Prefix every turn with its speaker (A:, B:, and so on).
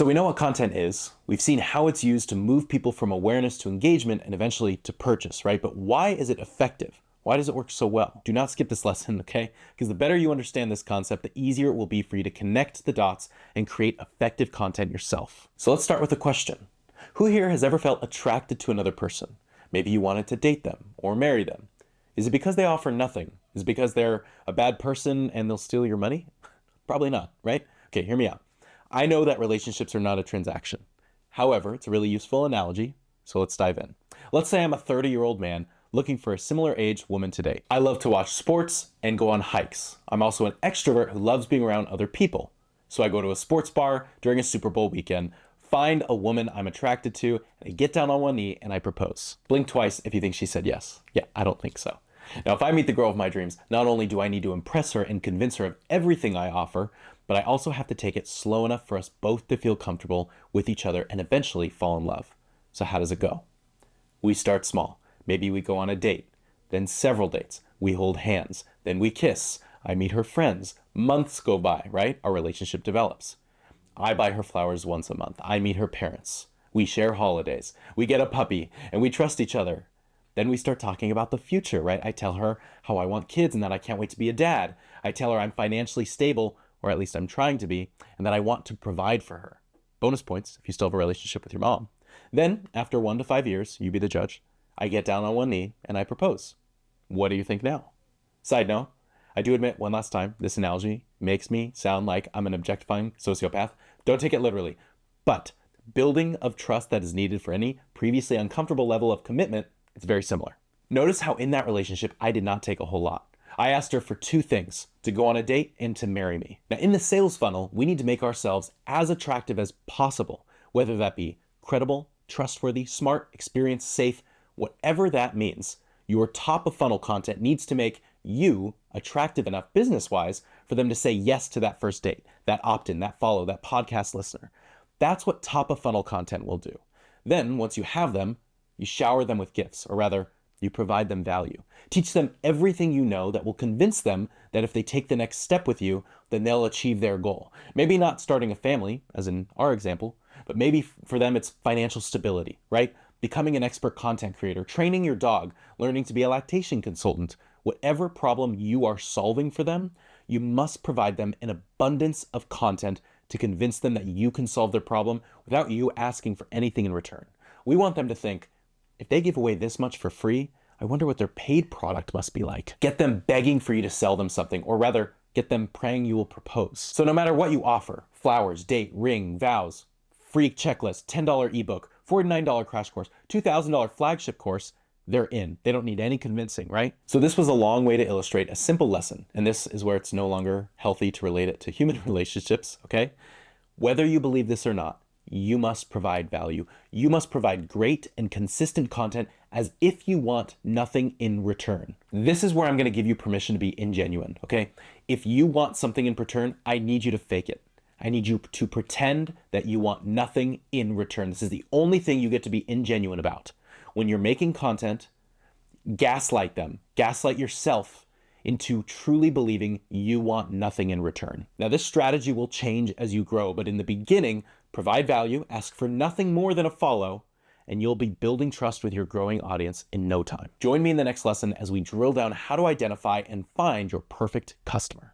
A: So we know what content is. We've seen how it's used to move people from awareness to engagement and eventually to purchase, right? But why is it effective? Why does it work so well? Do not skip this lesson, okay? Because the better you understand this concept, the easier it will be for you to connect the dots and create effective content yourself. So let's start with a question. Who here has ever felt attracted to another person? Maybe you wanted to date them or marry them. Is it because they offer nothing? Is it because they're a bad person and they'll steal your money? Probably not, right? Okay, hear me out. I know that relationships are not a transaction. However, it's a really useful analogy, so let's dive in. Let's say I'm a 30-year-old man looking for a similar age woman to date. I love to watch sports and go on hikes. I'm also an extrovert who loves being around other people. So I go to a sports bar during a Super Bowl weekend, find a woman I'm attracted to, and I get down on one knee and I propose. Blink twice if you think she said yes. Yeah, I don't think so. Now, if I meet the girl of my dreams, not only do I need to impress her and convince her of everything I offer, but I also have to take it slow enough for us both to feel comfortable with each other and eventually fall in love. So how does it go? We start small. Maybe we go on a date, then several dates. We hold hands, then we kiss. I meet her friends. Months go by, right? Our relationship develops. I buy her flowers once a month. I meet her parents. We share holidays. We get a puppy, and we trust each other. Then we start talking about the future, right? I tell her how I want kids and that I can't wait to be a dad. I tell her I'm financially stable, or at least I'm trying to be, and that I want to provide for her. Bonus points if you still have a relationship with your mom. Then, after 1 to 5 years, you be the judge, I get down on one knee and I propose. What do you think now? Side note, I do admit one last time, this analogy makes me sound like I'm an objectifying sociopath. Don't take it literally. But building of trust that is needed for any previously uncomfortable level of commitment, it's very similar. Notice how in that relationship, I did not take a whole lot. I asked her for 2 things, to go on a date and to marry me. Now in the sales funnel, we need to make ourselves as attractive as possible, whether that be credible, trustworthy, smart, experienced, safe, whatever that means. Your top of funnel content needs to make you attractive enough business-wise for them to say yes to that first date, that opt-in, that follow, that podcast listener. That's what top of funnel content will do. Then once you have them, you shower them with gifts, or rather, you provide them value. Teach them everything you know that will convince them that if they take the next step with you, then they'll achieve their goal. Maybe not starting a family, as in our example, but maybe for them it's financial stability, right? Becoming an expert content creator, training your dog, learning to be a lactation consultant. Whatever problem you are solving for them, you must provide them an abundance of content to convince them that you can solve their problem without you asking for anything in return. We want them to think, if they give away this much for free, I wonder what their paid product must be like. Get them begging for you to sell them something, or rather, get them praying you will propose. So no matter what you offer, flowers, date, ring, vows, free checklist, $10 ebook, $49 crash course, $2,000 flagship course, they're in. They don't need any convincing, right? So this was a long way to illustrate a simple lesson, and this is where it's no longer healthy to relate it to human relationships, okay? Whether you believe this or not, you must provide value. You must provide great and consistent content as if you want nothing in return. This is where I'm gonna give you permission to be ingenuine, okay? If you want something in return, I need you to fake it. I need you to pretend that you want nothing in return. This is the only thing you get to be ingenuine about. When you're making content, gaslight them, gaslight yourself into truly believing you want nothing in return. Now, this strategy will change as you grow, but in the beginning, provide value, ask for nothing more than a follow, and you'll be building trust with your growing audience in no time. Join me in the next lesson as we drill down how to identify and find your perfect customer.